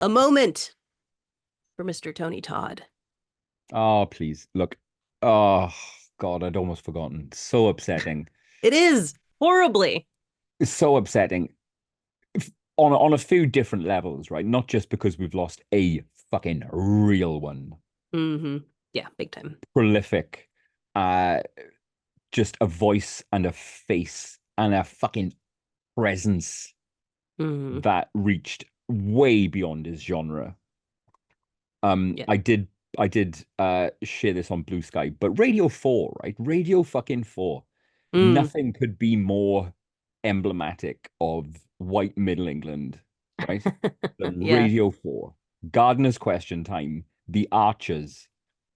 A moment for Mr. Tony Todd. Oh, please. Look. Oh, God, I'd almost forgotten. So upsetting. It is horribly. It's so upsetting on a few different levels, right? Not just because we've lost a fucking real one. Yeah, big time. Prolific, uh, just a voice and a face and a fucking presence hmm that reached way beyond his genre. Yeah. I did share this on Blue Sky, but Radio 4, right? Radio fucking 4. Mm. Nothing could be more emblematic of white Middle England, right? Than Yeah. Radio 4. Gardener's Question Time, The Archers.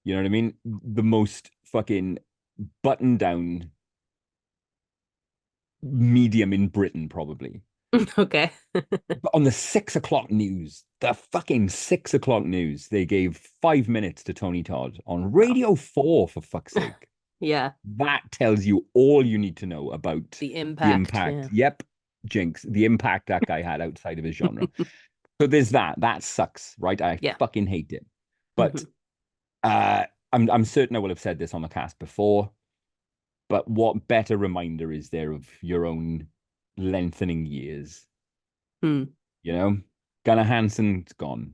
You know what I mean? The most fucking button down medium in Britain, probably. Okay. But on the 6 o'clock news, the fucking 6 o'clock news, they gave 5 minutes to Tony Todd on Wow. Radio 4, for fuck's sake. Yeah. That tells you all you need to know about The the impact. impact. Yeah. Yep, Jinx, the impact that guy had outside of his genre. So there's that. That sucks, right? I Yeah. fucking hate it. But hmm uh I'm certain I will have said this on the cast before, but what better reminder is there of your own lengthening years? Hmm. You know? Gunnar Hansen's gone.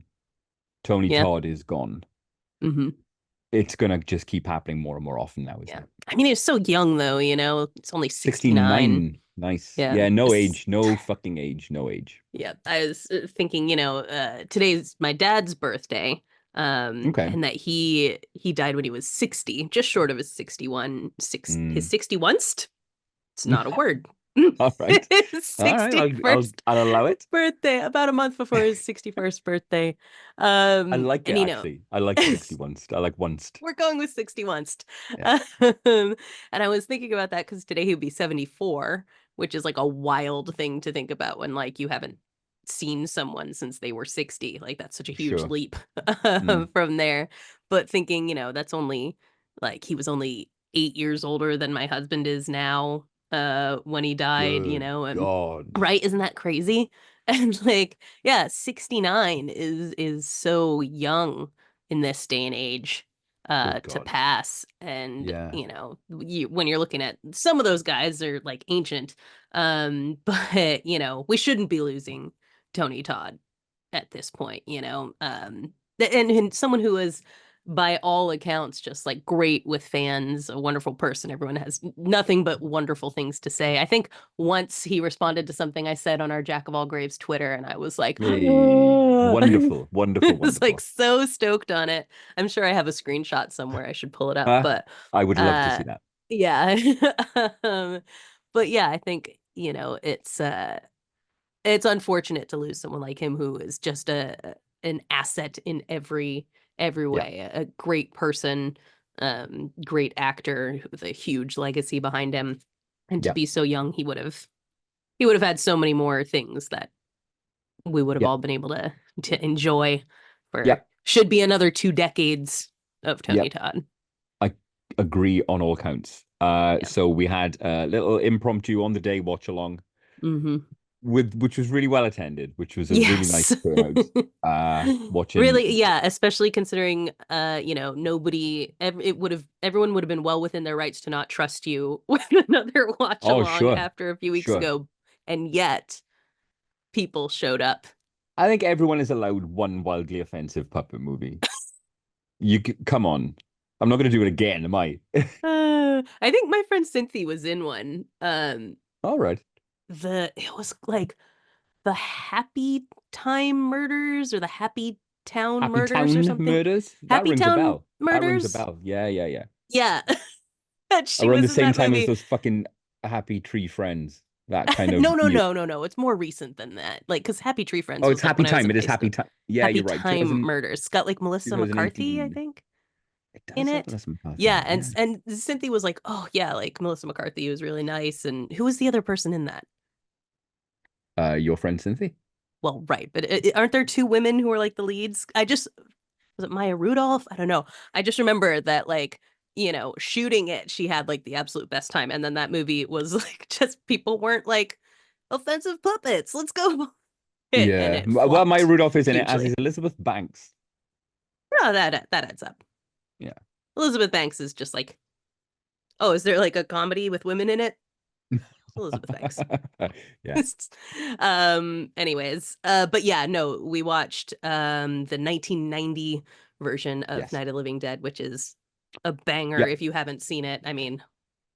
Tony Yeah. Todd is gone. hmm It's gonna just keep happening more and more often now, isn't Yeah. it? I mean, he's so young though, it's only 69. 69. Nice. Yeah. Yeah, no age, no fucking age, no age. Yeah, I was thinking, today's my dad's birthday, Okay. and that he died when he was 60, just short of his 61, his Mm. 61st. It's not a word. All right. His All right. I'll 61st I'll allow it. birthday, about a month before his 61st birthday. I like it And actually. I like 61. I like once. we're going with 61. Yeah. And I was thinking about that because today he would be 74, which is like a wild thing to think about when like you haven't seen someone since they were 60. Like that's such a huge Sure. leap Mm. from there. But thinking, that's only like he was only 8 years older than my husband is now when he died, Good and God. right, isn't that crazy? And like, yeah, 69 is so young in this day and age Good to God. pass. And Yeah. when you're looking at some of those guys are like ancient, but we shouldn't be losing Tony Todd at this point, and someone who is by all accounts just like great with fans, a wonderful person. Everyone has nothing but wonderful things to say. I think once he responded to something I said on our Jack of all Graves Twitter, and I was like, Hey. Wonderful. Wonderful. was like Wonderful. so stoked on it. I'm sure I have a screenshot somewhere. I should pull it up, Uh, but I would love to uh see that. yeah. um, but yeah, I think, it's unfortunate to lose someone like him who is just a an asset in every Yeah. way. A great person, great actor with a huge legacy behind him. And to Yeah. be so young, he would have had so many more things that we would have Yeah. all been able to enjoy Yeah. for should be another 2 decades of Yeah. Tony Todd. I agree on all counts. Yeah. So we had a little impromptu on the day watch along hmm with which was really well attended, which was a really nice Yes. turnout. Watching Really, yeah, especially considering nobody everyone would have been well within their rights to not trust you with another watch oh along sure, after a few weeks sure. ago, and yet people showed up. I think everyone is allowed one wildly offensive puppet movie. Come on. I'm not going to do it again, am I? I think my friend Cynthia was in one. All right. The it was like the Happy Time Murders or the Happy Town Happy Murders or Town something. Murders? That Happy rings a Town bell. That rings a Murders? bell. Yeah, yeah, yeah. Yeah. That she Around the was in same that time as movie. those fucking Happy Tree Friends. That kind of No, no, year. no, no, no. It's more recent than that. Like, because Happy Tree Friends Oh, it's was like Happy when I was Time. in It is high Happy school. Time. Yeah, Happy you're right. Time Murders. It's got like Melissa McCarthy, I 2018. think, It in does have it. Melissa McCarthy in Yeah, it, and yeah. and Cynthia was like, oh yeah, like Melissa McCarthy was really nice. And who was the other person in that? Your friend Cynthia? Well, right, but aren't there two women who are like the leads? Was it Maya Rudolph? I don't know. I just remember that like, shooting it, she had like the absolute best time. And then that movie was like just people weren't like offensive puppets. Let's go. and Yeah. it Well, Maya flopped Rudolph is in it, as is hugely. Elizabeth Banks. No, that adds up. Yeah. Elizabeth Banks is just like, oh, is there like a comedy with women in it? Elizabeth Banks. Yeah. Anyways, but yeah, no, we watched the 1990 version of Yes. Night of the Living Dead, which is a banger Yep. if you haven't seen it. I mean,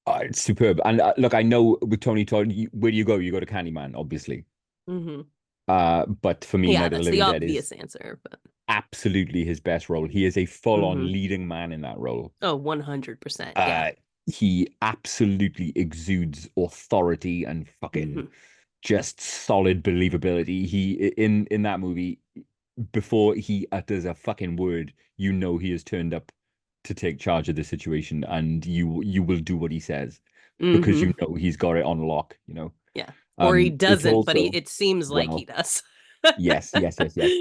It's superb. And look, I know with Tony Todd, where do you go? You go to Candyman, obviously. mhm. But for me, Yeah, Night of the that's the Living Dead is obvious answer, but absolutely his best role. He is a full-on mhm. leading man in that role. Oh, 100%. Yeah. Uh, he absolutely exudes authority and fucking Hmm. just solid believability. He in that movie, before he utters a fucking word, you know he has turned up to take charge of the situation, and you will do what he says because Hmm. you know he's got it on lock. Yeah. Or he It's doesn't, but also it seems like he well, does. yes, yes, yes, yes.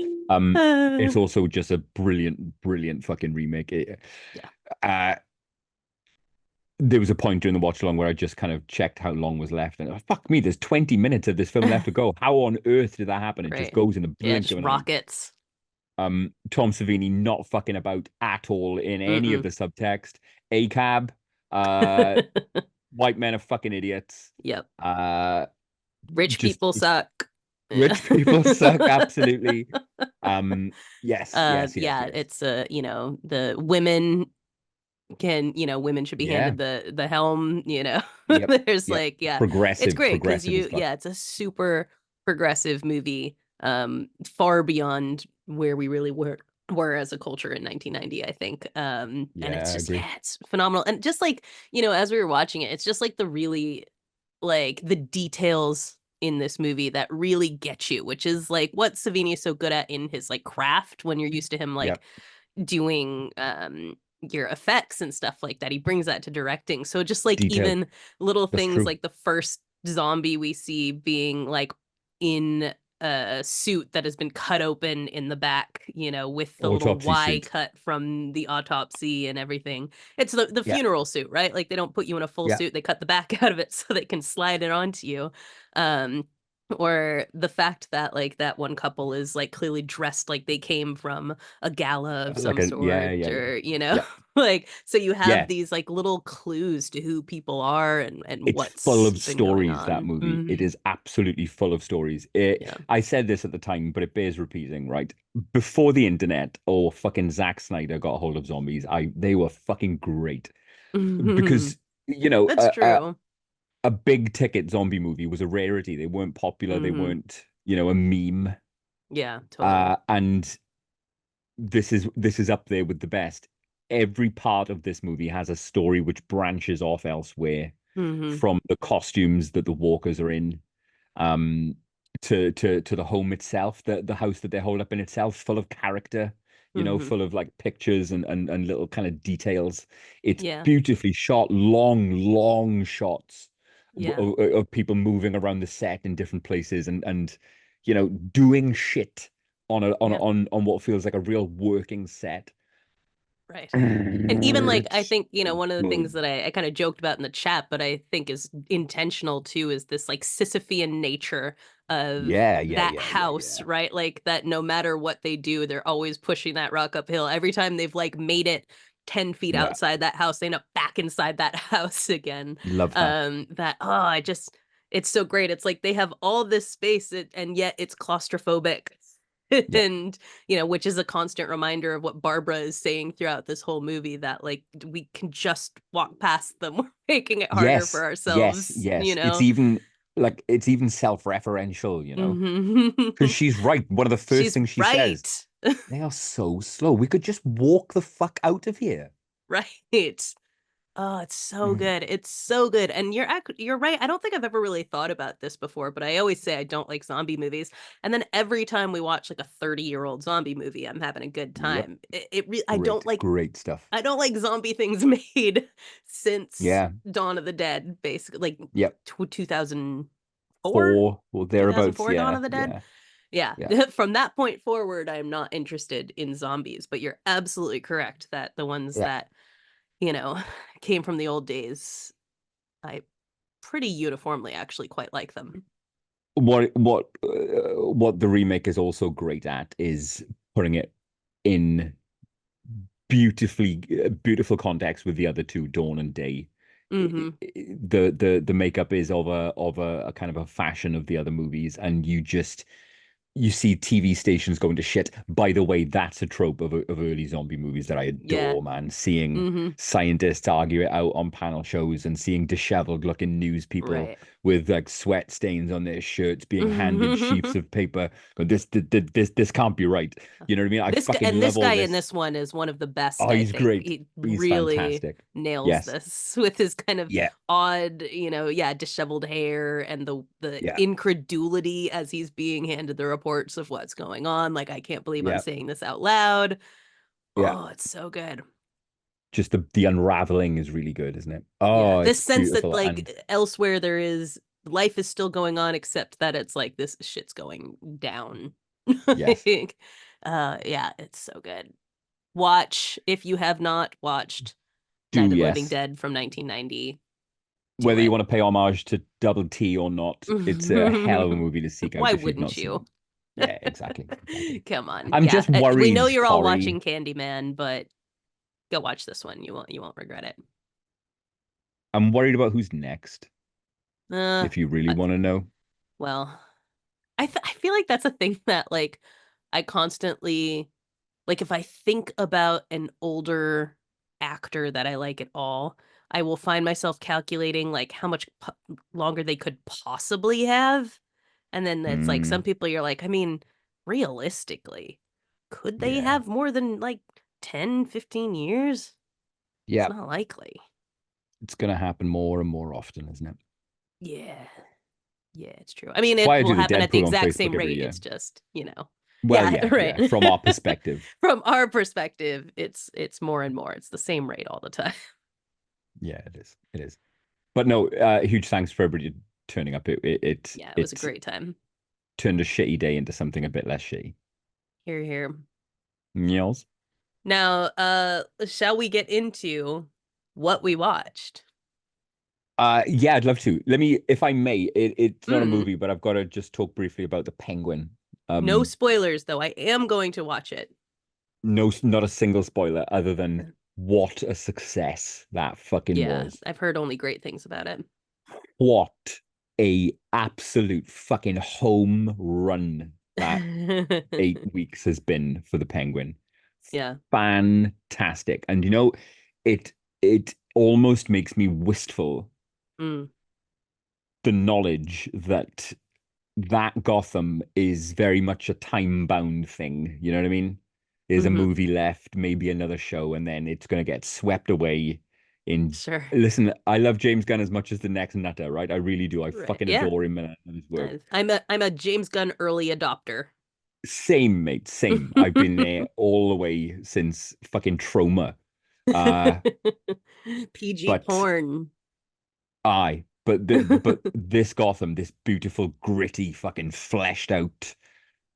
It's Uh, also just a brilliant, brilliant fucking remake. yeah. Uh, there was a point during the watch along where I just kind of checked how long was left, and fuck me, there's 20 minutes of this film left to go. How on earth did that happen? It just Right. goes in a Yeah, blink just of an eye. rockets. Tom Savini not fucking about at all in any of Mm-mm. the subtext. A cab, uh, white men are fucking idiots. Yep. Uh, Rich just people suck. Yeah. rich people suck. Absolutely. Yes, yes, yes, Yeah, yes. it's the women women should be Yeah. handed the helm, Yep. There's Yep. like, yeah, it's Progressive, great because progressive as fuck. it's a super progressive movie, far beyond where we really were as a culture in 1990, I think. And Yeah, it's I just, agree. yeah, it's phenomenal. And just like, as we were watching it, it's just like the really, like, the details in this movie that really get you, which is like what Savini is so good at in his like craft when you're used to him like Yep. doing your effects and stuff like that. He brings that to directing. So just like Detail. even little That's things true. like the first zombie we see being like in a suit that has been cut open in the back, with the little Autopsy Y suit. cut from the autopsy and everything. It's the Yeah. funeral suit, right? Like they don't put you in a full Yeah. suit, they cut the back out of it so they can slide it onto you. Um or the fact that like that one couple is like clearly dressed like they came from a gala of Like some a yeah, sort, yeah, yeah. or Yeah. like, so you have Yeah. these like little clues to who people are and It's full what's of been going stories, that on. movie. It Hmm. is absolutely full of stories. Yeah. I said this at the time, but it bears repeating, right? Before the internet or fucking Zack Snyder got a hold of zombies, they were fucking great. Because, That's true. a big ticket zombie movie was a rarity. They weren't popular, they Hmm. weren't, a meme. Yeah, totally. And this is up there with the best. Every part of this movie has a story which branches off elsewhere, Hmm. from the costumes that the walkers are in, um, to the home itself, the house that they hold up in itself, full of character, Hmm. full of like pictures and little kind of details. It's Yeah. beautifully shot, long shots Yeah. of people moving around the set in different places and doing shit Yeah. on what feels like a real working set. Right. And even like, I It's think, so one of the things good. that I kind of joked about in the chat, but I think is intentional too, is this like Sisyphean nature of Yeah, yeah, that yeah, yeah, house, yeah. right? Like that no matter what they do, they're always pushing that rock uphill. Every time they've like made it 10 feet Yeah, outside that house, they end up back inside that house again. love that. It's so great. It's like they have all this space and yet it's claustrophobic. Yeah, And which is a constant reminder of what Barbara is saying throughout this whole movie, that like we can just walk past them. We're making it harder for yes, yes, ourselves, yes. It's even self-referential, because Mhm. she's right. One of the first She's things she says, right. they are so slow. We could just walk the fuck out of here. Right. Oh, it's so Mm. good. It's so good. And you're right. I don't think I've ever really thought about this before, but I always say I don't like zombie movies. And then every time we watch like a 30-year-old zombie movie, I'm having a good Yep, time. great, great stuff. I don't like zombie things made since Yeah, Dawn of the Dead, basically, like yep. 2004, Four, well, thereabouts. Dawn Yeah, of the Dead. yeah, Yeah. yeah, From that point forward, I'm not interested in zombies, but you're absolutely correct that the ones yeah. that, you know, came from the old days, I pretty uniformly actually quite like them. What the remake is also great at is putting it in beautiful context with the other two, Dawn and Day. Hmm. The makeup is of a kind of a fashion of the other movies, and you see TV stations going to shit. By the way, that's a trope of early zombie movies that I Yeah. adore, man. Seeing Hmm. scientists argue it out on panel shows and seeing disheveled looking news people Right. with like sweat stains on their shirts being handed sheets of paper. Going, this can't be right. You know what I mean? I fucking This love all guy in this. this one is one of the best, Oh, I he's think. great. He He's really fantastic. nails Yes. this with his kind of Yeah. odd, yeah, disheveled hair and the Yeah. incredulity as he's being handed the reports of what's going on. Like, I can't believe I'm Yeah. saying this out loud. Yeah. Oh, it's so good. Just the unraveling is really good, isn't it? Yeah, Oh, this it's sense that beautiful. like And elsewhere there is life is still going on, except that it's like this shit's going down. yes. Like, yeah, it's so good. Watch if you have not watched Night Do of the Living yes. Dead from 1990. Do Whether you it. want to pay homage to Double T or not, it's a hell of a movie to seek Why out if you've not wouldn't seen you? it. Yeah, exactly. Exactly. Come on. I'm Yeah. just We know worried, you're all Corey. watching Candyman, but go watch this one. You won't regret it. I'm worried about who's next, Uh, if you really uh, want to know. well, I feel like that's a thing that like I constantly like if I think about an older actor that I like at all, I will find myself calculating like how much longer they could possibly have. And then it's like some Mm, people you're like, I mean, realistically, could they yeah. have more than like 10, 15 years? It's Yeah. not likely. It's going to happen more and more often, isn't it? Yeah. Yeah, it's true. I mean, It's it why I will do the happen at the Deadpool on exact Facebook same every rate. year. It's just, Well, yeah, yeah, right. yeah. From our perspective. From our perspective, it's more and more. It's the same rate all the time. Yeah, it is. It is. But no, huge thanks for everybody turning up. Yeah, it was a It great time. turned a shitty day into something a bit less shitty. Here, here. Meals. Now, shall we get into what we watched? Yeah, I'd love to. Let me, if I may, it's not a Mm, movie, but I've got to just talk briefly about the Penguin. no Um, spoilers, though. I am going to watch it. no, not a single spoiler other than what a success that fucking Yeah, was. I've heard only great things about it. What a absolute fucking home run that 8 weeks has been for the Penguin. Yeah. Fantastic. And you know, it almost makes me wistful Mm, the knowledge that that Gotham is very much a time-bound thing. You know what I mean? There's a hmm. movie left, maybe another show, and then it's going to get swept away in. Sure. Listen, I love James Gunn as much as the next Nutter, right? I really do. I Right. fucking Yeah. adore him and his work. I'm a James Gunn early adopter. Same, mate, same. I've been there all the way since fucking Trauma. Uh, PG but porn. but this Gotham, this beautiful, gritty, fucking fleshed out,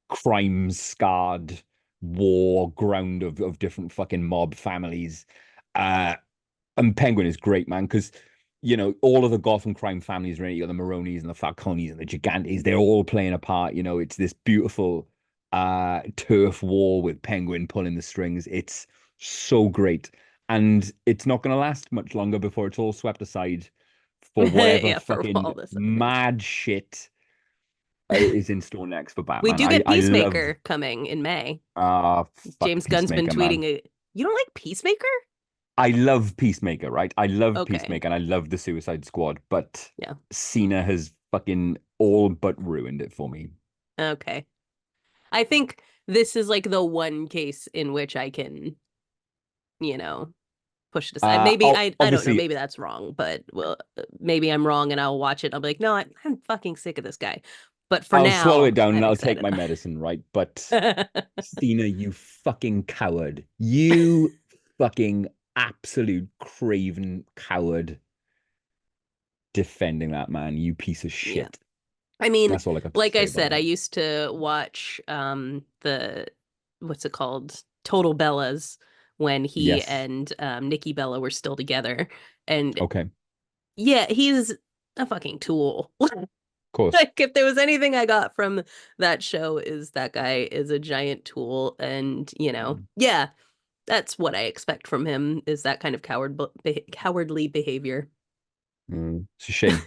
crime scarred war ground of different fucking mob families. Uh, and Penguin is great, man, because all of the Gotham crime families, right? You got the Maronis and the Falcones and the Gigantes, they're all playing a part. It's this beautiful turf war with Penguin pulling the strings. It's so great. And it's not gonna last much longer before it's all swept aside for whatever Yeah, for all fucking this other things. mad shit is in store next for We Batman. do I get I love Peacemaker coming in May. fuck James Gunn's been Peacemaker, man. tweeting it. You don't like Peacemaker? I love Peacemaker, right? I love Okay. Peacemaker and I love the Suicide Squad, but Yeah. Cena has fucking all but ruined it for me. Okay. I think this is like the one case in which I can, you know, push it aside. Maybe I don't know, Obviously, maybe that's wrong, but well, maybe I'm wrong and I'll watch it. I'll be like, no, I'm fucking sick of this guy. But for I'll swallow it now, down and I'm I'll take excited my about medicine, right? But it. Cena, you fucking coward. You fucking absolute craven coward defending that man, you piece of Yeah. shit. I mean, That's all I got to like I say about said, I that. used to watch the what's it called? Total Bellas when he Yes. and Nikki Bella were still together. And Okay. yeah, he's a fucking tool. course. Like if there was anything I got from that show is that guy is a giant tool and, yeah, that's what I expect from him is that kind of cowardly behavior. It's a shame.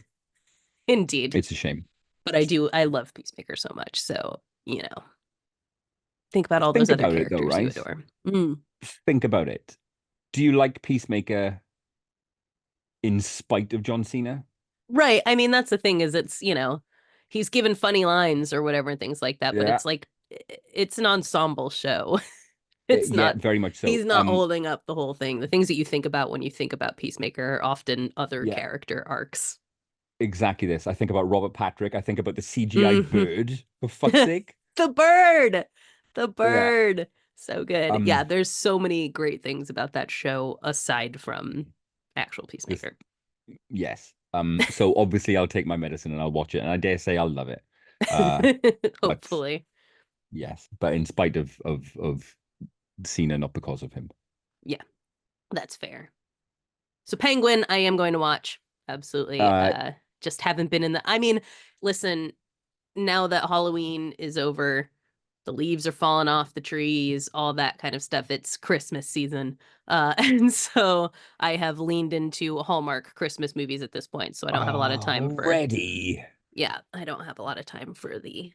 Indeed. It's a shame. But I love Peacemaker so much. So, think about all those Think other about it though, characters you right? adore. Think about it. Do you like Peacemaker in spite of John Cena? Right. I mean, that's the thing is he's given funny lines or whatever and things like that, but Yeah. it's like it's an ensemble show. It's Yeah, not very much so. he's not holding up the whole thing. The things that you think about when you think about Peacemaker are often other Yeah, character arcs. exactly this. I think about Robert Patrick. I think about the CGI Mhm. bird, for fuck's sake. The bird. The Yeah. bird. So good. Yeah, Um, there's so many great things about that show aside from actual this Peacemaker. yes. So obviously I'll take my medicine and I'll watch it, and I dare say I'll love it. Uh, but Hopefully. yes, but in spite of Cena, not because of him. Yeah, that's fair. So Penguin, I am going to watch. Absolutely. Uh, Just haven't been in the I mean, listen, now that Halloween is over, the leaves are falling off the trees, all that kind of stuff. It's Christmas season. And so I have leaned into Hallmark Christmas movies at this point. So I don't have a lot of time for, already. yeah, I don't have a lot of time for the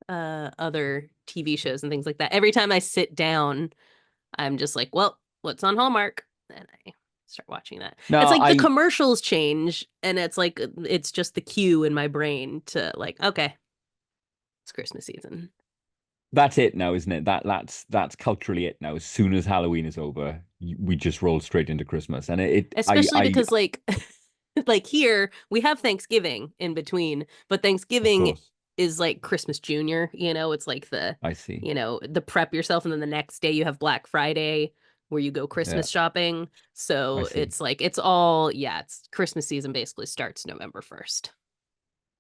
other TV shows and things like that. Every time I sit down, I'm just like, well, what's on Hallmark? And I start watching that. It's No, like the I commercials change, and it's like it's just the cue in my brain to like, okay, it's Christmas season. that's it now, isn't it? That's culturally it now. As soon as Halloween is over, we just roll straight into Christmas, and Especially because like like here we have Thanksgiving in between, but of Thanksgiving course, is like Christmas Junior, it's like I see. the prep yourself and then the next day you have Black Friday where you go Yeah, Christmas shopping. I So see. it's like it's all it's Christmas season basically starts November 1st.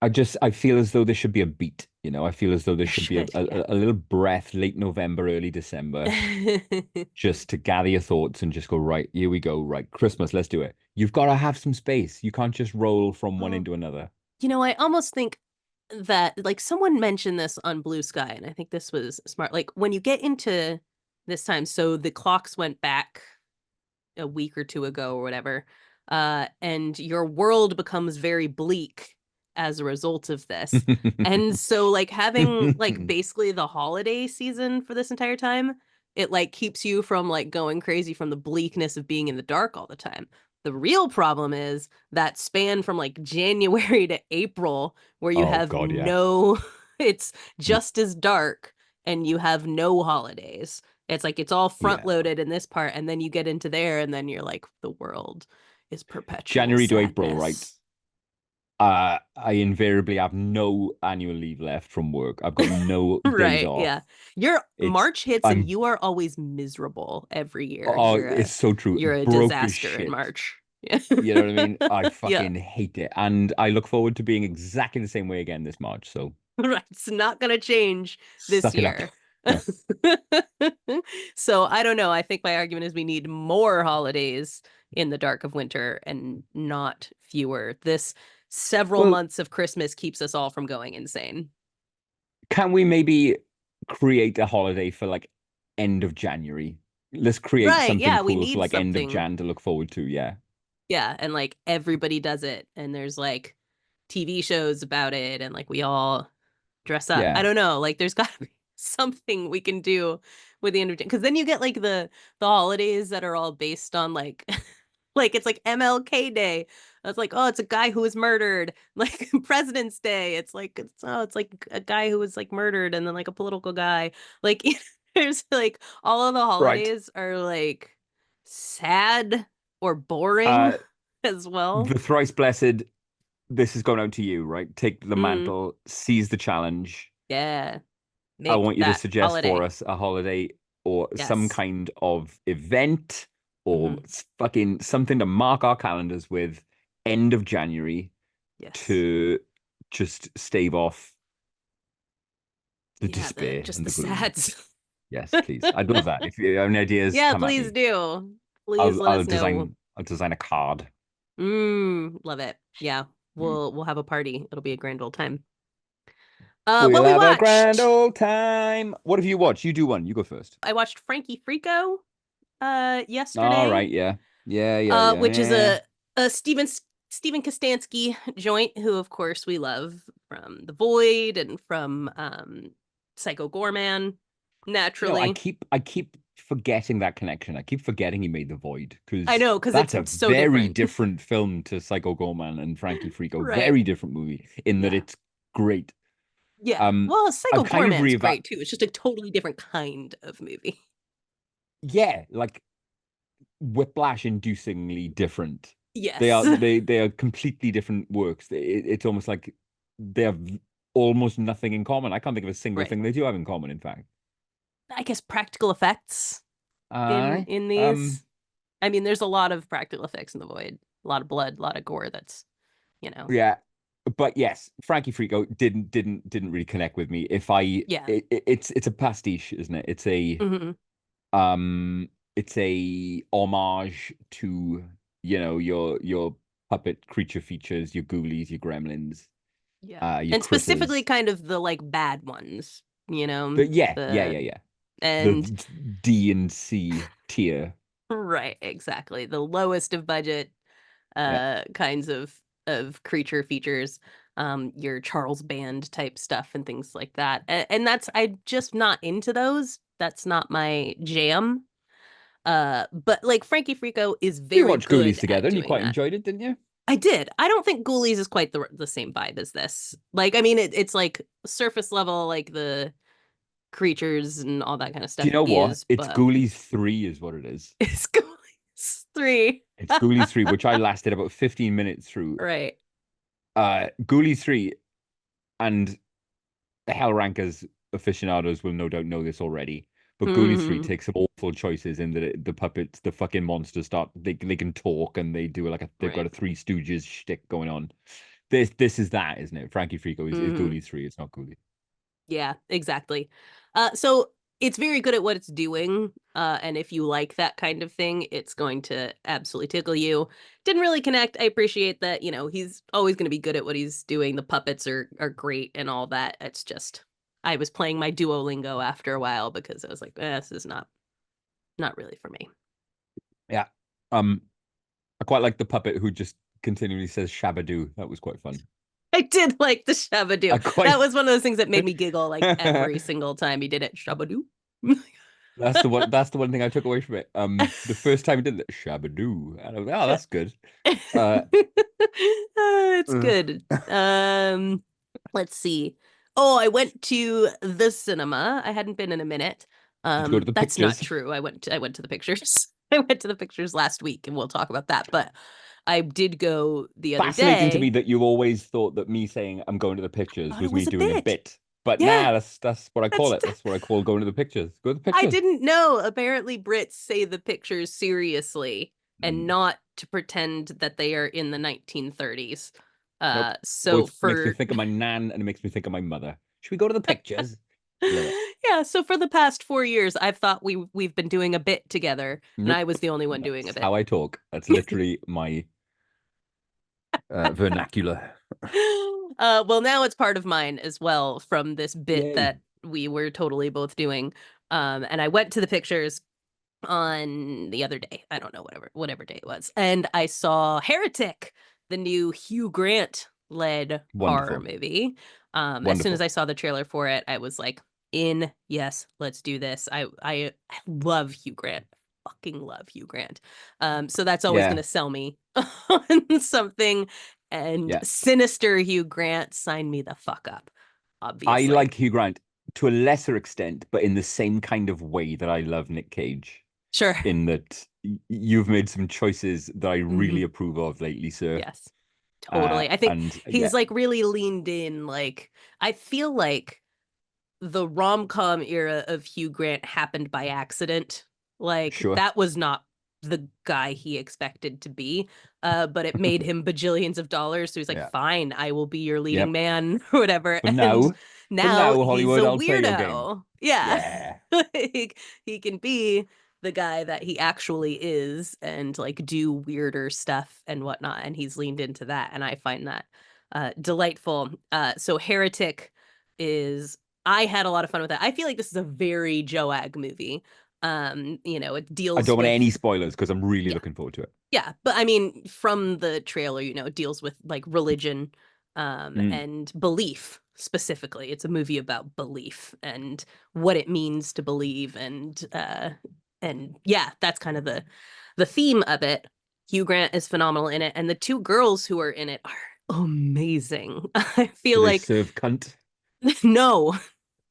I feel as though there should be a beat, you know. I feel as though there There should be should, yeah. a little breath late November, early December, just to gather your thoughts and just go, right, here we go, right, Christmas, let's do it. You've got to have some space. You can't just roll from one Well, into another. I almost think that like someone mentioned this on Blue Sky, and I think this was smart. Like when you get into this time, so the clocks went back a week or two ago or whatever, and your world becomes very bleak as a result of this. And so like having like basically the holiday season for this entire time, it like keeps you from like going crazy from the bleakness of being in the dark all the time. The real problem is that span from like January to April where you Oh have God, yeah. no it's just as dark and you have no holidays. It's like it's all front Yeah. loaded in this part, and then you get into there, and then you're like, the world is perpetual January to April, right? sadness. I invariably have no annual leave left from work. I've got no days Right. off. Yeah. Your It's March hits and I'm you are always miserable every year. Oh, it's so true. You're a Broke as disaster in shit. March. Yeah. You know what I mean? I Yeah. fucking hate it. And I look forward to being exactly the same way again this March. So Right. It's not gonna change this suck it up. year. Yes. So I don't know. I think my argument is we need more holidays in the dark of winter and not fewer. This several Well, months of Christmas keeps us all from going insane. can we maybe create a holiday for like end of January? Let's create Right. something Yeah, we cool for need like end of something. Jan to look forward to. Yeah. Yeah, and like everybody does it and there's like TV shows about it and like we all dress up. I Yeah. don't know, like there's got to be something we can do with the end of because then you get like the holidays that are all based on like like it's like MLK Day. It's like oh, it's a guy who was murdered. Like President's Day. It's like a guy who was like murdered and then like a political guy. Like there's like all of the Right. holidays are like sad or boring Uh, as well. the thrice blessed, this is going out to you, right? Take the Mm, mantle, seize the challenge. yeah, I make want you to that suggest for holiday. us a holiday or some Yes. kind of event or Hmm. fucking something to mark our calendars with end of January Yes. to just stave off the Yeah, the despair just and the the gloom. sads. Yes, please. I'd love that. If you have any ideas, Yeah, come at please me. do. Please let us know. I'll design a card. Love it. Yeah, we'll have a party. It'll be a grand old time. What We'll we have a grand watched. old time. What have you watched? You do one. You go first. I watched Frankie Freako All yesterday, right, yeah. Yeah, yeah, yeah. which is Yeah. a Steven Kostansky joint, who of course we love from The Void and from Psycho Gorman, Do you know, naturally. I keep forgetting that connection. I keep forgetting he made The Void I because know, because that's it's a so very different. different film to Psycho Gorman and Frankie Freako. Right. Very different movie in that Yeah. it's great. Yeah. Well, I've Psycho kind of Gorman's reevaluated. great too. It's just a totally different kind of movie. Yeah, like whiplash-inducingly different. Yes. They are completely different works. It's almost like they have almost nothing in common. I can't think of a single Right. thing they do have in common, in fact. I guess practical effects in Uh, in um, these. I mean, there's a lot of practical effects in The Void. A lot of blood, a lot of gore that's, you know. yeah, but yes, Frankie Freako didn't really connect with me. If I, Yeah. it's a pastiche, isn't it? Hmm. Um, it's a homage to, your puppet creature features, your ghoulies, your gremlins, Yeah. your And specifically critters. kind of the like bad ones, Yeah, yeah, the yeah, yeah. The and D and C tier. right, exactly. The lowest of budget Yeah. kinds of creature features, your Charles Band type stuff and things like that. And that's I'm just not into those. That's not my jam. But like Frankie Freako is We very watched Ghoulies good together at and you doing quite that. enjoyed it, didn't you? I did. I don't think Ghoulies is quite the same vibe as this. Like, I mean, it's like surface level, like the creatures and all that kind of Do you stuff know what? is, It's but Ghoulies 3 is what it is. it's Ghoulies 3. It's Ghoulies 3, which I lasted about 15 minutes through. Right. Ghoulies 3, and the Hellrankers aficionados will no doubt know this already. But Ghoulies 3 Hmm. takes some awful choices in that the puppets, the fucking monsters start they can talk and they do like they've got Right. a Three Stooges shtick going on. This is that, isn't it? Frankie Freako is Hmm. Ghoulies 3, it's not Ghoulies. Yeah, exactly. So it's very good at what it's doing. And if you like that kind of thing, it's going to absolutely tickle you. Didn't really connect. I appreciate that, he's always going to be good at what he's doing. The puppets are great and all that. It's just I was playing my Duolingo after a while because I was like, this is not really for me. Yeah. Um I quite like the puppet who just continually says Shabadoo. That was quite fun. I did like the Shabadoo. I That quite was one of those things that made me giggle like every single time he did it. Shabadoo. that's the one thing I took away from it. The first time he did it, Shabadoo. And I was like, oh, that's good. Uh, It's uh, good. Let's see. Oh, I went to the cinema. I hadn't been in a minute. did you go to the That's not pictures? true. I went to the pictures. I went to the pictures last week, and we'll talk about that. But I did go the other Fascinating to me day. that you always thought that me saying I'm going to the pictures Thought it was me was a doing a bit. bit. But Yeah, nah, that's what I call that's. it. That's what I call going to the pictures. Go to the I pictures. didn't know. Apparently, Brits say the pictures seriously and Mm, not to pretend that they are in the 1930s. nope. So Always makes me for think of my nan and it makes me think of my mother. Should we go to the pictures? Love it. yeah, so for the past 4 years, I've thought we've been doing a bit together, and I Nope. was the only one doing a That's bit. how I talk. That's literally my vernacular. Well, now it's part of mine as well from this bit Yay. that we were totally both doing. And I went to the pictures on the other day. I don't know, whatever day it was. And I saw Heretic, the new Hugh Grant led horror Wonderful. movie. As soon as Wonderful. I saw the trailer for it, I was like, in, yes, let's do this. I love Hugh Grant. Fucking love Hugh Grant. So that's always Yeah. gonna sell me on something. And Yeah. sinister Hugh Grant, sign me the fuck up, I obviously. like Hugh Grant to a lesser extent, but in the same kind of way that I love Nick Cage, Sure. in that you've made some choices that I Hmm. really approve of lately, sir. Yes. Totally. I think And he's yeah, like really leaned in. Like, I feel like the rom-com era of Hugh Grant happened by accident. Like, sure. that was not the guy he expected to be. But it made him bajillions of dollars. So he's like, Yeah. fine, I will be your leading Yep. man, or whatever. But And now, but now now, he's a Hollywood, I'll play your game. weirdo. Yeah. Yeah. He can be the guy that he actually is and like do weirder stuff and whatnot. And he's leaned into that. And I find that delightful. So Heretic is I had a lot of fun with it. I feel like this is a very JoAG movie. It I deals don't want with any spoilers because I'm really yeah, looking forward to it. yeah, but I mean, from the trailer, it deals with like religion, Mm. and belief specifically. It's a movie about belief and what it means to believe, and yeah, that's kind of the theme of it. Hugh Grant is phenomenal in it, and the two girls who are in it are amazing. I Do feel they like serve cunt? no,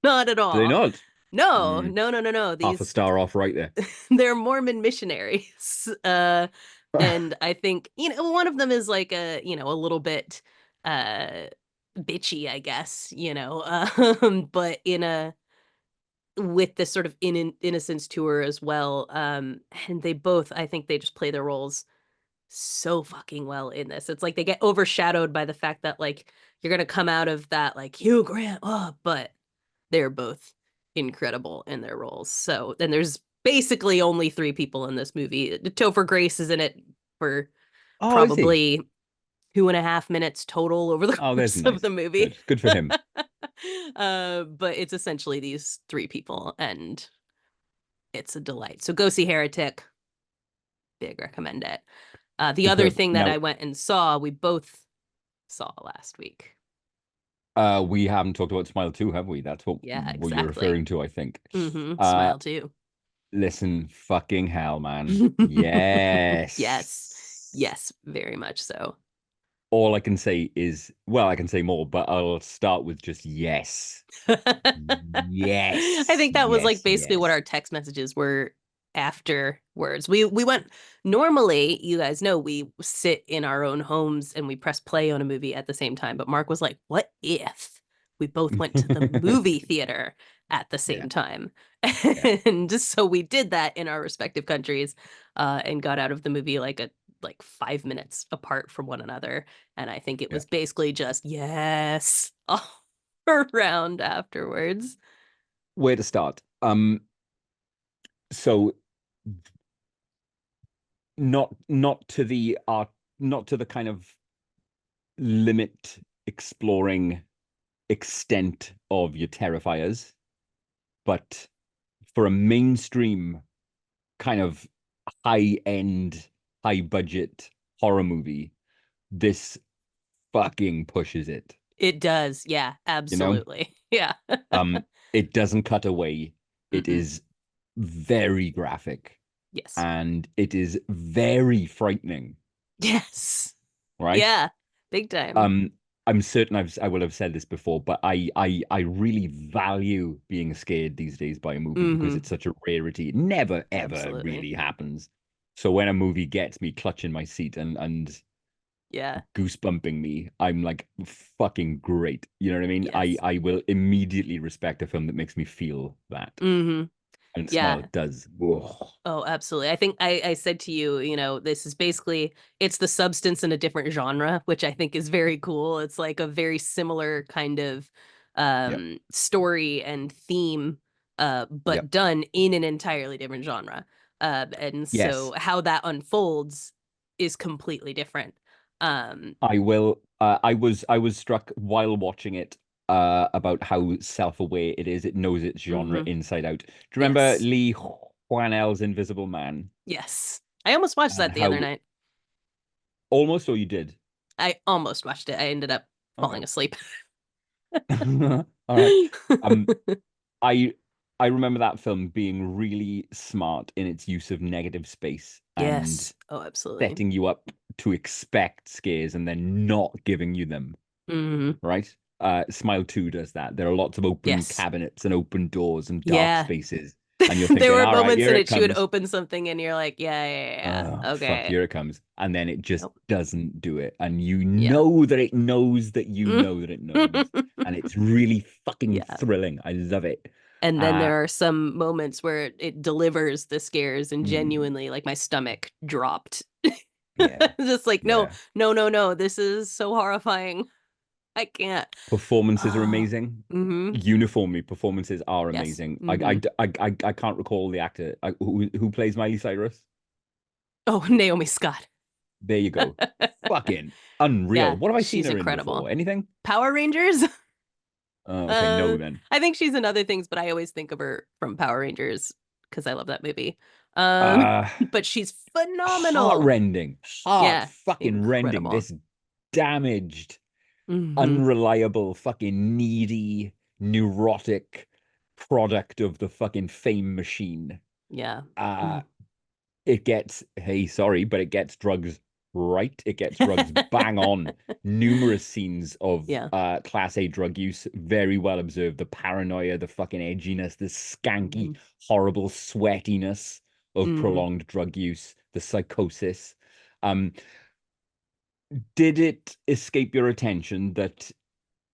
not at Do they all. not? No, Mm. no, no, no, no. Half a These star off right there. they're Mormon missionaries. And I think, one of them is like a little bit uh bitchy, I guess, but in a with this sort of innocence to her as well. And they both, I think they just play their roles so fucking well in this. It's like they get overshadowed by the fact that like you're gonna come out of that like Hugh Grant, but they're both incredible in their roles. So, and there's basically only three people in this movie. Topher Grace is in it for Oh, is he? probably 2.5 minutes total over the Oh, there's course of the nice. movie. Good. Good for him. But it's essentially these three people, and it's a delight. So go see Heretic. Big recommend it. The other Superb. thing that Now, I went and saw, we both saw last week. we haven't talked about Smile 2, have we? That's Yeah, what you're exactly. referring to, I think. Uh, Smile too. listen, fucking hell, man. Yes. Yes. Yes, very much so. All I can say is, well, I can say more, but I'll start with just yes. I Yes. think that was like Yes. basically what Yes. our text messages were afterwards. We went normally, you guys know, we sit in our own homes and we press play on a movie at the same time. But Mark was like, "What if we both went to the movie theater at the Yeah. same time?" Yeah. And just so we did that in our respective countries, and got out of the movie like 5 minutes apart from one another. And I think it Yeah. was basically just yes all around afterwards. Where to start? So not to the art, not to the kind of limit exploring extent of your Terrifiers, but for a mainstream kind of high end, high budget horror movie, this fucking pushes it, It does. Yeah, you know? absolutely. Yeah. Um, it doesn't cut away. It Mm-mm. is very graphic Yes. and it is very frightening, Yes. right? Yeah. Big time. Um, I'm certain I will have said this before, but I really value being scared these days by a movie because Mm-hmm. it's such a rarity. It never ever Absolutely. really happens. So when a movie gets me clutching my seat and Yeah. goosebumping me, I'm like fucking great. You know what I mean? Yes. I will immediately respect a film that makes me feel that. Mm-hmm. And Smile Yeah. does. Whoa. Oh, absolutely. I think I said to you, this is basically it's the substance in a different genre, which I think is very cool. It's like a very similar kind of Yep. story and theme, but Yep. done in an entirely different genre. And so Yes. how that unfolds is completely different. Um, I will. I was struck while watching it about how self-aware it is. It knows its genre mhm. inside out. Do you remember Yes. Lee Juanel's Invisible Man Yes. I almost watched and that the other how night. almost or you did? I almost watched it. I ended up Okay. falling asleep. All right. Um, I I remember that film being really smart in its use of negative space and Yes. Oh, absolutely. setting you up to expect scares and then not giving you them, Hmm. right? Smile 2 does that. There are lots of open Yes. cabinets and open doors and dark Yeah. spaces. And you're There thinking, were all right, moments here in it it she would comes. open something and you're like, yeah, yeah, yeah, Oh, yeah. fuck, Okay. here it comes. And then it just Nope. doesn't do it. And you Yeah. know that it knows that you know that it knows. And it's really fucking Yeah. thrilling. I love it. And then Uh, there are some moments where it delivers the scares and mm, genuinely like my stomach dropped. yeah, Just like, no, yeah. no, no, no. This is so horrifying. I can't. Performances are Oh. amazing. Mm-hmm. Uniformly, performances are Yes. amazing. Mm-hmm. I can't recall the actor who plays Miley Cyrus. Oh, Naomi Scott. There you go. Fucking unreal. Yeah, What have I seen she's her in before? incredible. Anything? Power Rangers? Okay, no then. I think she's in other things, but I always think of her from Power Rangers because I love that movie. Uh, But she's phenomenal. Heart-rending, heart Yeah, fucking rending. incredible. This damaged, Hmm. unreliable, fucking needy, neurotic product of the fucking fame machine. Yeah. Uh, Mm. it gets, hey, sorry, but it gets drugs right. It gets drugs bang on. Numerous scenes of Yeah. class A drug use, very well observed. The paranoia, the fucking edginess, the skanky, Hmm. horrible sweatiness of Hmm. prolonged drug use, the psychosis. Um, did it escape your attention that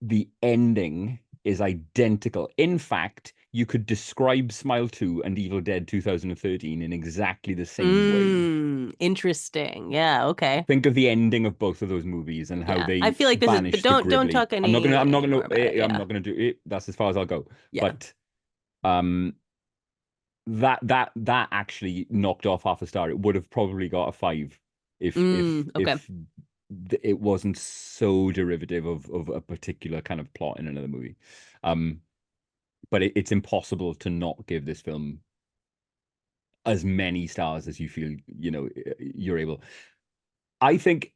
the ending is identical? In fact, you could describe Smile 2 and Evil Dead 2013 in exactly the same way. Interesting. Yeah, okay. Think of the ending of both of those movies and how Yeah. I they feel like this is, but banish the don't Gribbly. talk any more about it. I'm Yeah. not gonna do it. That's as far as I'll go. Yeah. But um, that actually knocked off half a star. It would have probably got a 5 Okay. if it wasn't so derivative of a particular kind of plot in another movie. Um, but it's impossible to not give this film as many stars as you feel you're able. I think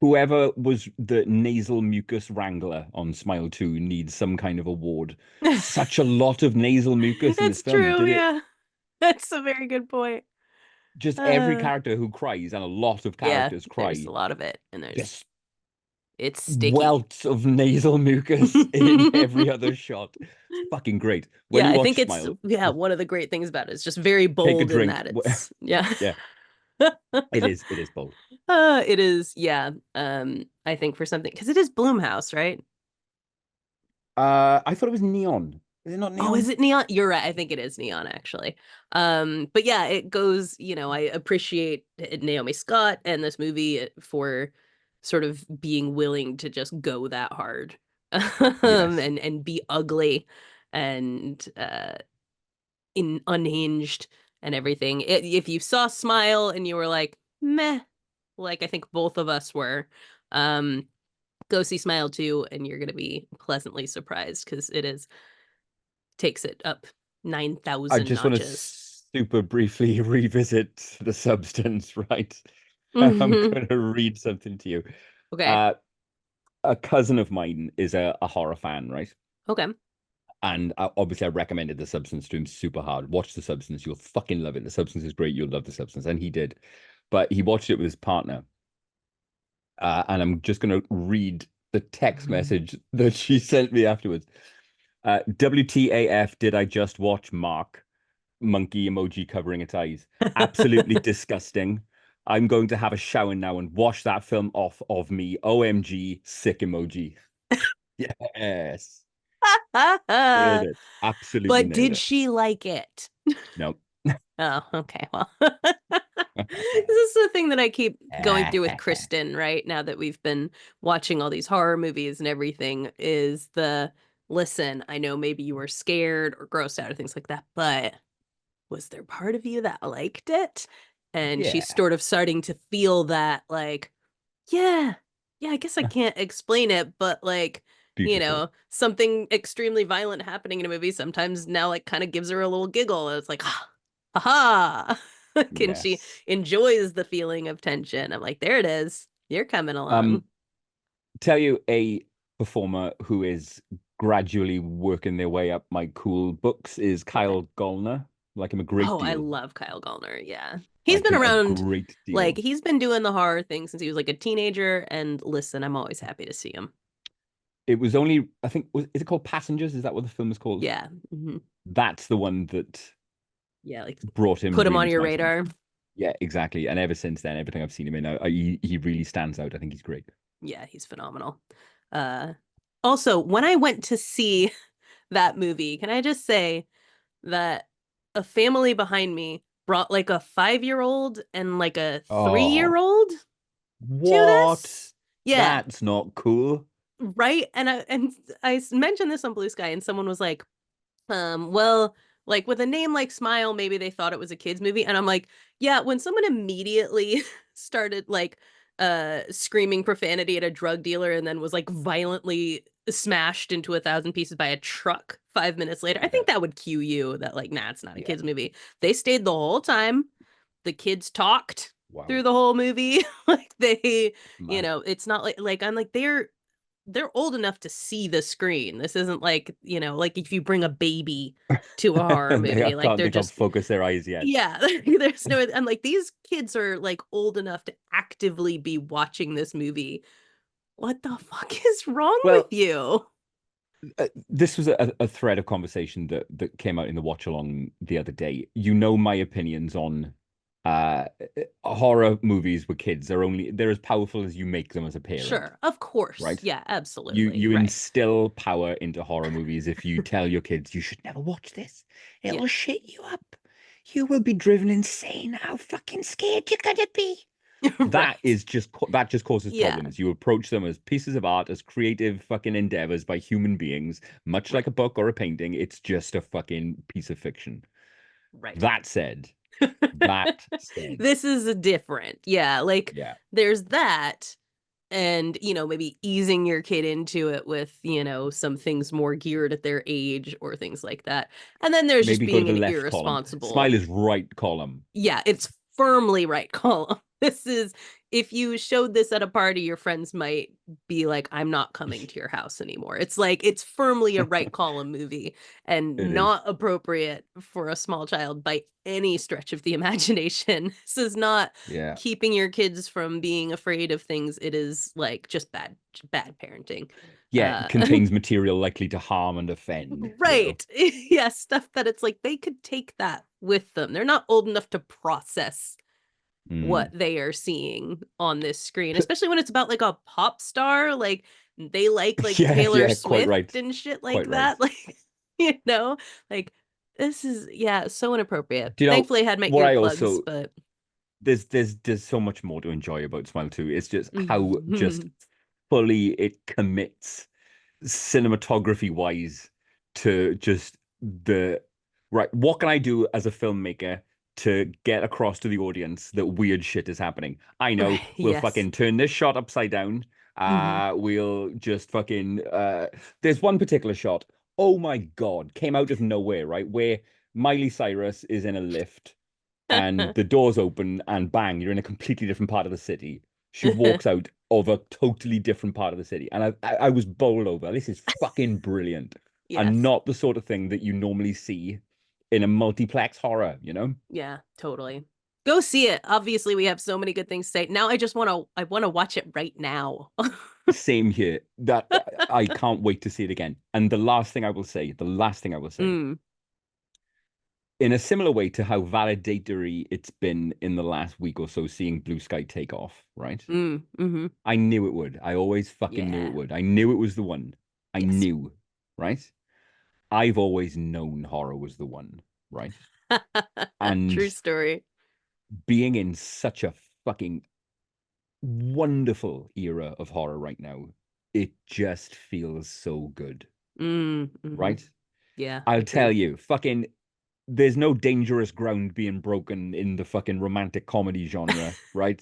whoever was the nasal mucus wrangler on Smile 2 needs some kind of award. Such a lot of nasal mucus in this It's film. true, Did it yeah. That's a very good point. just every Uh, character who cries and a lot of yeah, characters there's a cry, lot of it, and just it's sticky. welts of nasal mucus in every other shot. Fucking great. When Yeah, you I think watch it's Smile, yeah, one of the great things about it is just very take a bold in drink. that it's yeah. Yeah, it is bold. It is, yeah. I think for something because it is Bloomhouse, right? I thought it was neon. Is it not Oh, is neon? it neon? You're right. I think it is neon actually. But yeah, it goes, I appreciate Naomi Scott and this movie for sort of being willing to just go that hard. Yes. And be ugly and in unhinged and everything. If you saw Smile and you were like, meh, like I think both of us were, um, go see Smile 2 and you're gonna be pleasantly surprised because it is takes it up I 9,000 just want to notches. super briefly revisit the substance, right? I'm Hmm. going to read something to you. Okay. Uh, a cousin of mine is a horror fan, right? Okay. And obviously, I recommended The Substance to him super hard. Watch The Substance. You'll fucking love it. The Substance is great. You'll love The Substance. And he did. But he watched it with his partner. And I'm just going to read the text message that she sent me afterwards. WTAF, did I just watch Mark? Monkey emoji covering its eyes. Absolutely disgusting. I'm going to have a shower now and wash that film off of me. OMG, sick emoji. Yes. Nailed it. Absolutely But nailed did it. she like it? No. Oh, okay. Well, this is the thing that I keep going through with Kristen, right? Now that we've been watching all these horror movies and everything, is listen, I know maybe you were scared or grossed out or things like that, but was there part of you that liked it? And she's Yeah. sort of starting to feel that, like, yeah, yeah, I guess I can't explain it, but like, Beautiful. something extremely violent happening in a movie sometimes now like kind of gives her a little giggle. And it's like, ah, aha. Can she Yes. enjoys the feeling of tension? I'm like, there it is. You're coming along. Um, tell you a performer who is gradually working their way up my cool books is Okay. Kyle Gallner. Like him a great Oh, I deal. love Kyle Gallner. Yeah. He's Like been him a around, great like, deal. he's been doing the horror thing since he was like a teenager. And listen, I'm always happy to see him. It was only, I think, is it called Passengers? Is that what the film is called? Yeah. Hmm. That's the one that Yeah. Like, brought him put him on really to your my attention. radar. Yeah, exactly. And ever since then, everything I've seen him in, he really stands out. I think he's great. Yeah, he's phenomenal. Uh, Also, when I went to see that movie, can I just say that a family behind me brought like a 5-year-old and like a Oh, 3-year-old to what? this? Yeah, That's not cool. right. And I mentioned this on Blue Sky, and someone was like, well, like with a name like Smile, maybe they thought it was a kids movie. And I'm like, yeah, when someone immediately started like screaming profanity at a drug dealer and then was like violently smashed into 1,000 pieces by a truck 5 minutes later, I Yeah. think that would cue you that like, nah, it's not a Yeah. kids movie. They stayed the whole time. The kids talked Wow. through the whole movie. Like they, Mad. it's not like I'm like they're old enough to see the screen. This isn't like, like if you bring a baby to a horror movie, like they're They can't just focus their eyes yet. yeah, there's no I'm like these kids are like old enough to actively be watching this movie. What the fuck is wrong with Well, you? this was a thread of conversation that came out in the watch along the other day. You know my opinions on uh horror movies with kids. They're as powerful as you make them as a parent, Sure, of course. right? Yeah, You absolutely. you Right. instill power into horror movies if you tell your kids you should never watch this. Yeah. It'll shit you up. You will be driven insane. How fucking scared you're gonna be. Right. That just causes Yeah. problems. You approach them as pieces of art, as creative fucking endeavors by human beings, much like Right. a book or a painting. It's just a fucking piece of fiction. Right. That said, that said, This is different. Yeah, like yeah, there's that and maybe easing your kid into it with some things more geared at their age or things like that, and then there's just maybe go to being the an left column. Smile irresponsible. is right column. Yeah, it's firmly right column. This is if you showed this at a party, your friends might be like, I'm not coming to your house anymore. It's like it's firmly a right column movie and It is. not appropriate for a small child by any stretch of the imagination. This is not Yeah. keeping your kids from being afraid of things. It is like just bad parenting. Yeah, it Uh contains material likely to harm and offend, you know. right. Yeah, stuff that it's like they could take that with them. They're not old enough to process what Mm. they are seeing on this screen, especially when it's about like a pop star, like they like Yeah, Taylor yeah, quite Swift right. and shit like Quite right. that. Like, you know, like this is yeah, so inappropriate. Do you know Thankfully I had my what I earplugs, also but there's so much more to enjoy about Smile 2. It's just how just Mhm. fully it commits cinematography wise to just the right. What can I do as a filmmaker to get across to the audience that weird shit is happening? I know Right, we'll yes. fucking turn this shot upside down. Hmm. We'll just fucking there's one particular shot. Oh my God, came out of nowhere, right? Where Miley Cyrus is in a lift and the doors open and bang, you're in a completely different part of the city. She walks out of a totally different part of the city. And I was bowled over. This is fucking brilliant. And Yes. not the sort of thing that you normally see in a multiplex horror, you know? Yeah, totally. Go see it. Obviously, we have so many good things to say. Now I want to watch it right now. Same here. That I can't wait to see it again. And the last thing I will say, Mm, in a similar way to how validatory it's been in the last week or so, seeing Blue Sky take off, right? mm-hmm. I knew it would. I always fucking knew it Yeah. would. I knew it was the one. I Yes. knew, right? I've always known horror was the one, right? And True story. being in such a fucking wonderful era of horror right now, it just feels so good, Mm-hmm. right? Yeah, I'll tell agreed. you, fucking, there's no dangerous ground being broken in the fucking romantic comedy genre, right?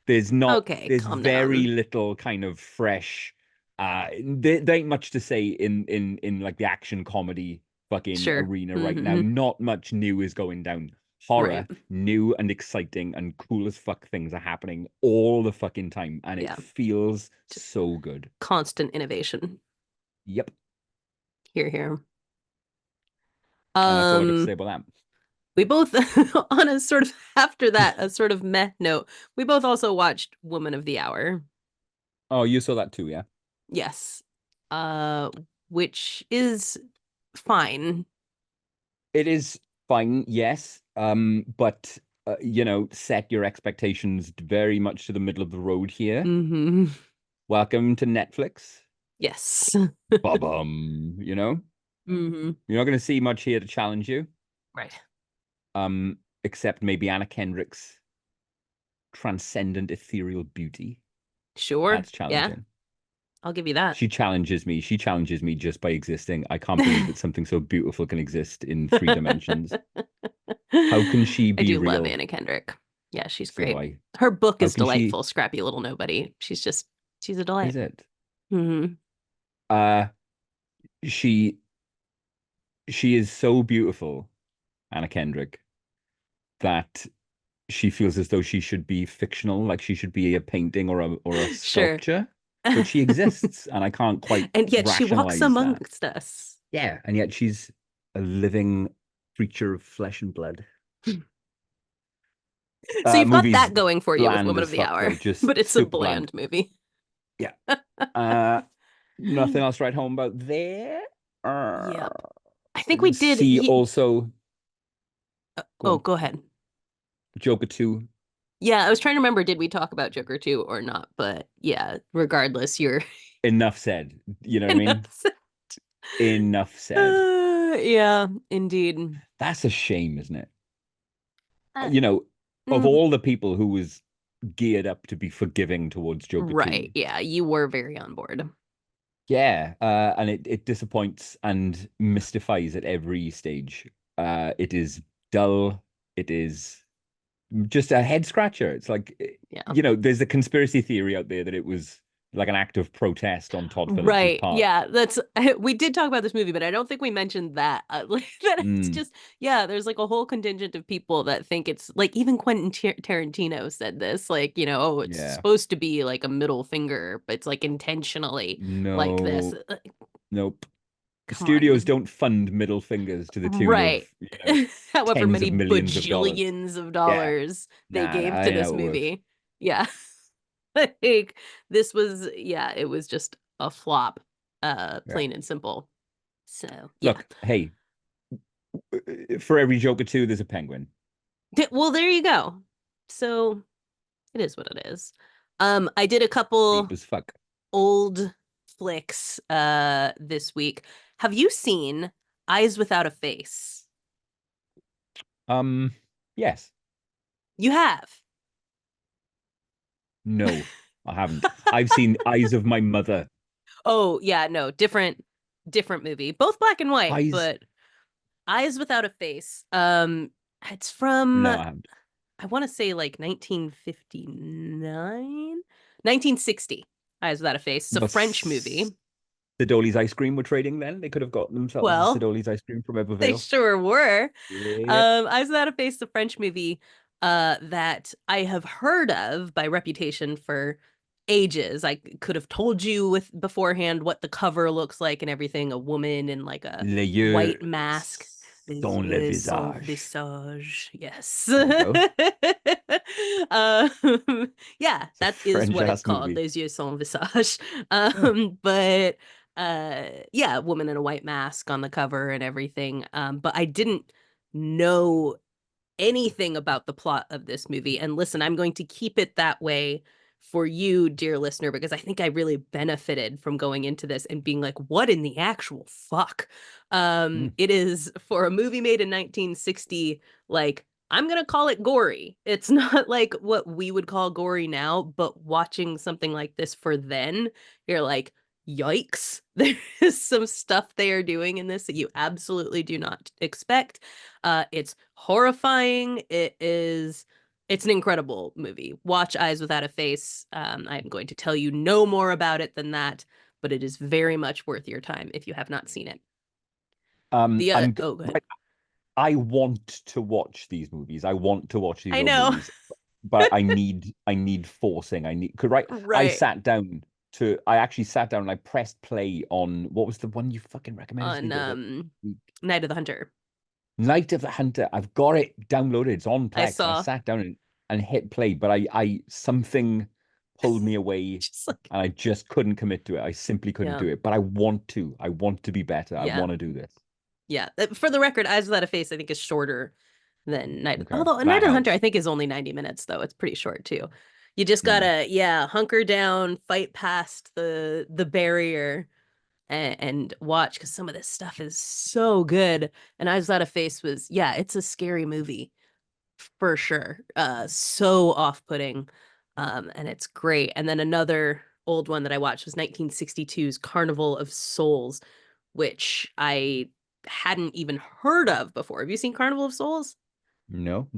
Okay, There's calm very down. little kind of fresh, there ain't much to say in like the action comedy fucking Sure. arena right now. Mm-hmm. Not much new is going down. Right. Horror, new and exciting and cool as fuck things are happening all the fucking time, and it Yeah. feels Just so good. constant innovation. Yep. Here, here. And that's all I got to say Um, about that. we both on a sort of after that, a sort of meh note, we both also watched Woman of the Hour. Oh, you saw that too, yeah? Yes. Uh, which is fine. It is fine, yes. But you know, set your expectations very much to the middle of the road here. Mm-hmm. Welcome to Netflix. Yes. Ba-bum, you know? Mm-hmm. You're not going to see much here to challenge you. Right. Except maybe Anna Kendrick's transcendent ethereal beauty. Sure. That's Yeah, challenging. I'll give you that. She challenges me. She challenges me just by existing. I can't believe that something so beautiful can exist in three dimensions. How can she I be do love real? Anna Kendrick. Yeah, she's So do great. I. Her book How is can she? delightful, Scrappy Little Nobody. She's a delight. Is it? Hmm. Uh, she she is so beautiful, Anna Kendrick, that she feels as though she should be fictional, like she should be a painting or a Sure. sculpture, but she exists, and I can't quite And yet she walks rationalize that. amongst us. Yeah, and yet she's a living creature of flesh and blood. So you've got Movie's that going for you with bland Woman of as the fuck Hour, though, just but it's a super bland. bland movie. Yeah. Uh, Nothing else to write home about there. Yep. I think we did. See also, go Oh, on, go ahead. Joker 2. Yeah, I was trying to remember, did we talk about Joker 2 or not? But yeah, regardless, you're Enough said. You know what I mean? enough. Enough said. Yeah, indeed. That's a shame, isn't it? Uh, You know, of mm, all the people who was geared up to be forgiving towards Joker right. 2, Yeah, you were very on board. yeah, and it disappoints and mystifies at every stage. It is dull. It is just a head scratcher. It's like, Yeah. there's a conspiracy theory out there that it was like an act of protest on Todd Phillips's Right. part. Yeah, that's we did talk about this movie, but I don't think we mentioned that. Like that it's Mm, just yeah, there's like a whole contingent of people that think it's like even Quentin Tarantino said this, like, oh, it's yeah. supposed to be like a middle finger, but it's like intentionally like this. No, nope. Come Studios on. don't fund middle fingers to the tune of, Right. However tens of many millions of dollars. bajillions of Yeah. dollars they Nah, gave that to ain't this how it works. movie. Yeah. Like this was yeah, it was just a flop, Yeah. plain and simple. So, yeah. Look, hey, for every Joker 2, there's a penguin. Well, there you go. So, it is what it is. I did a Deep couple as fuck. old flicks this week. Have you seen Eyes Without a Face? Um, yes. You have. No, I haven't. I've seen Eyes of My Mother. Oh, yeah, no, different movie. Both black and white, Eyes? but Eyes Without a Face. It's from No, I haven't. I want to say like 1959, 1960. Eyes Without a Face. It's a But French movie. Sidoli's ice cream were trading then. They could have gotten themselves a Well, Sidoli's ice cream from they Ebervale. sure were. Yep. Eyes Without a Face, the French movie that I have heard of by reputation for ages. I could have told you with beforehand what the cover looks like and everything. A woman in like a Les yeux white mask. Les sont le yeux sans visage. visage. Yes. There you go. um, yeah, It's a that is French what it's ass called. movie. Les yeux sans visage. Huh. But yeah, woman in a white mask on the cover and everything. But I didn't know anything about the plot of this movie. And listen, I'm going to keep it that way for you, dear listener, because I think I really benefited from going into this and being like, what in the actual fuck? Hmm. It is for a movie made in 1960, like I'm gonna call it gory. It's not like what we would call gory now, but watching something like this for then, you're like, yikes. There's some stuff they are doing in this that you absolutely do not expect. It's horrifying. It's an incredible movie. Watch Eyes Without a Face. I'm going to tell you no more about it than that, but it is very much worth your time if you have not seen it. The I'm oh, go ahead. right. I want to watch these movies. I want to watch these I old know. movies, but I need forcing. I need because right. Right. I actually sat down and I pressed play on what was the one you fucking recommended to me On the other week? Night of the Hunter. Night of the Hunter. I've got it downloaded. It's on I Plex, and I saw sat down and hit play, but I something pulled me away, just like and I just couldn't commit to it. I simply couldn't yeah. do it. But I want to. I want to be better. I Yeah. want to do this. Yeah. For the record, Eyes Without a Face I think is shorter than Okay, although Night that of the Hunter I helps. think is only 90 minutes though. It's pretty short too. You just Hmm. gotta yeah, hunker down, fight past the barrier and watch because some of this stuff is so good. And Eyes Without a Face was yeah, it's a scary movie for sure. So off-putting. And it's great. And then another old one that I watched was 1962's Carnival of Souls, which I hadn't even heard of before. Have you seen Carnival of Souls? No.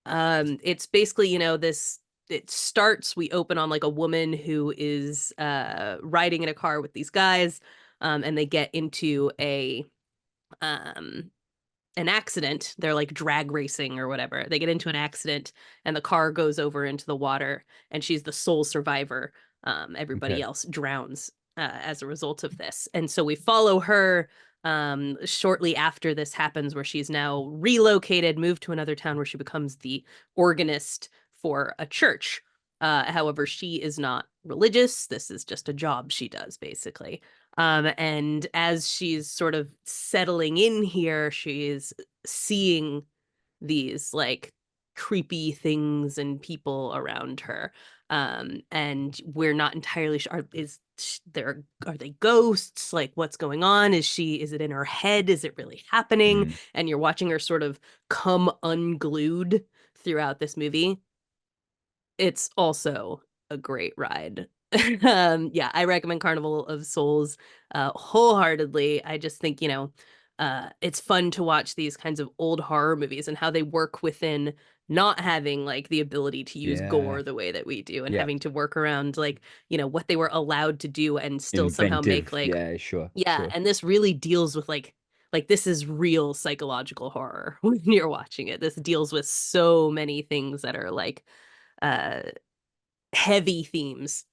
It's basically, this it starts, we open on like a woman who is riding in a car with these guys. and they get into a um an accident. They're like drag racing or whatever. They get into an accident and the car goes over into the water and she's the sole survivor. Everybody Okay. else drowns as a result of this. And so we follow her shortly after this happens, where she's now relocated, moved to another town where she becomes the organist for a church. However, she is not religious. This is just a job she does, basically. And as she's sort of settling in here, she's seeing these like creepy things and people around her. And we're not entirely sure, is there, are they ghosts? Like, what's going on? Is it in her head? Is it really happening? Mm. And you're watching her sort of come unglued throughout this movie. It's also a great ride. Yeah, I recommend Carnival of Souls wholeheartedly. I just think, it's fun to watch these kinds of old horror movies and how they work within not having like the ability to use Yeah. gore the way that we do, and Yeah. having to work around like, what they were allowed to do and still somehow make Inventive. like, Yeah, sure. yeah, Sure. and this really deals with like this is real psychological horror when you're watching it. This deals with so many things that are like uh heavy themes.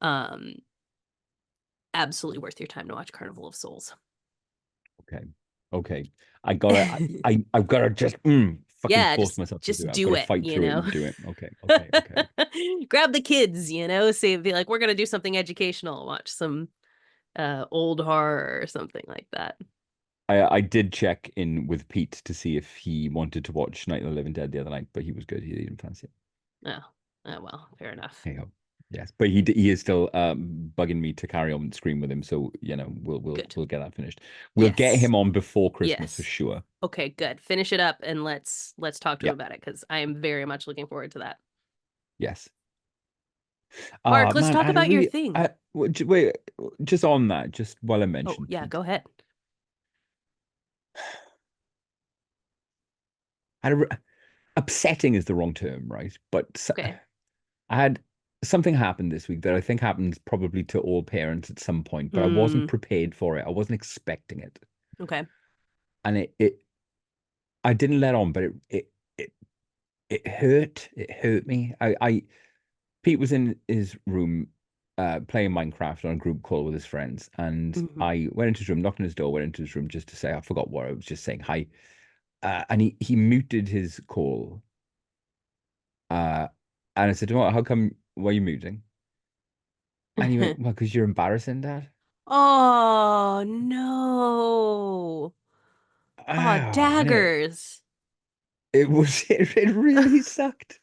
Um, Absolutely worth your time to watch Carnival of Souls. Okay. Okay. I've gotta just fucking Yeah, force myself to do just it. I've do got to it, fight through it and do it. Okay. Okay. Okay. Grab the kids, say be like, we're gonna do something educational, watch some old horror or something like that. I did check in with Pete to see if he wanted to watch Night of the Living Dead the other night, but he was good. He didn't fancy it. Oh, oh well, fair enough. Hey ho. Yes, but he is still bugging me to carry on Scream with him. So Good. we'll get that finished. We'll get Yes. him on before Christmas for Yes. sure. Okay, good. Finish it up and let's talk to him Yeah. about it, because I am very much looking forward to that. Yes. Mark, let's Man, I talk had a about your really thing. wait, just on that, just while I Oh, mentioned yeah, Pete, go ahead. I had upsetting is the wrong term, right? But Okay. I had something happen this week that I think happens probably to all parents at some point, but I wasn't Hmm. prepared for it. I wasn't expecting it, Okay. and it I didn't let on, but it it hurt. It hurt me. Pete was in his room playing Minecraft on a group call with his friends, and Hmm. I went into his room, knocked on his door, went into his room just to say I forgot what I was just saying hi, and he muted his call, uh, and I said to him, "How come? Why are you muting?" And he went, "Well, because you're embarrassing, Dad." Oh no. Oh, Oh man, daggers. it was it really sucked.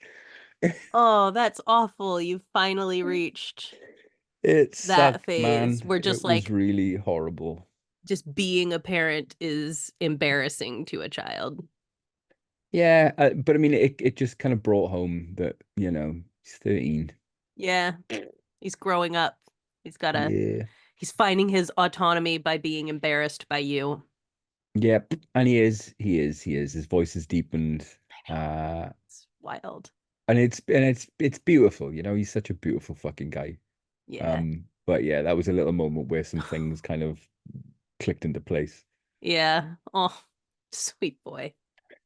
Oh, that's awful. You finally reached It that sucked, phase man. where It just was like really horrible. just being a parent is embarrassing to a child. Yeah, but I mean, it just kind of brought home that, he's 13. Yeah, he's growing up. He's gotta, Yeah. he's finding his autonomy by being embarrassed by you. Yep. And he is. His voice is deepened. I know. Uh, It's wild. and it's beautiful, he's such a beautiful fucking guy. Yeah. But yeah, that was a little moment where some things kind of clicked into place. Yeah. Oh, sweet boy.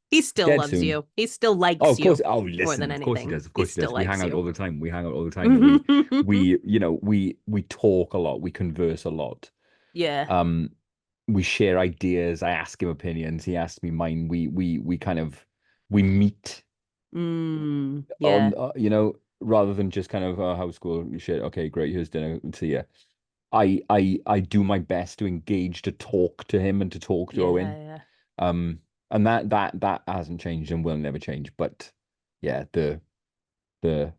He still Dead loves soon. you. He still Oh, likes of course. you Oh, more than listen, of course he anything. does. Of He course he still does. We hang likes out all you. the time. We hang out all the time. We talk a lot. We converse a lot. Yeah. Um, we share ideas. I ask him opinions. He asks me mine. We kind of we meet on Yeah. rather than just kind of how's school shit. Okay, great. Here's dinner. See ya. I do my best to engage, to talk to him and to talk to Yeah. Owen. Yeah. Um, and that hasn't changed and will never change. But yeah, the the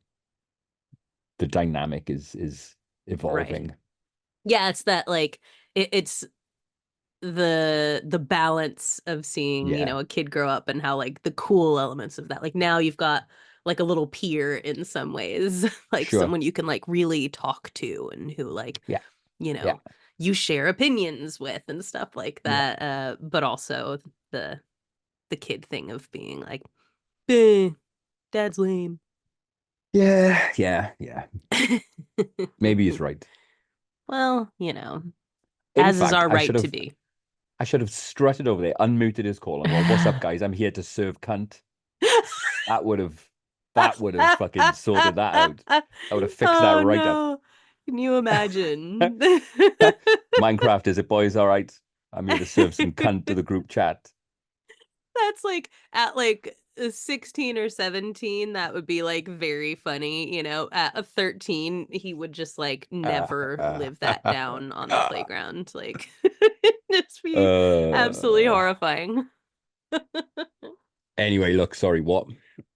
dynamic is Right. evolving. Yeah, it's that like it's the balance of seeing, Yeah, a kid grow up and how like the cool elements of that. Like now you've got like a little peer in some ways, like sure. someone you can like really talk to and who like, Yeah, you yeah, know, you share opinions with and stuff like yeah, that. But also the the kid thing of being like, eh, dad's lame. yeah, yeah, yeah. Maybe he's right. Well, In as is fact, our right to be. I should have strutted over there, unmuted his call, and gone, "What's up, guys? I'm here to serve cunt." That would have fucking sorted that out. I would have fixed that Oh right up. no. Can you imagine? Minecraft, is it, boys? All right. I'm here to serve some cunt to the group chat. That's like at like 16 or 17, that would be like very funny, you know. At a 13, he would just like never live that down on the playground. Like just be absolutely uh, horrifying. anyway, look, sorry, what?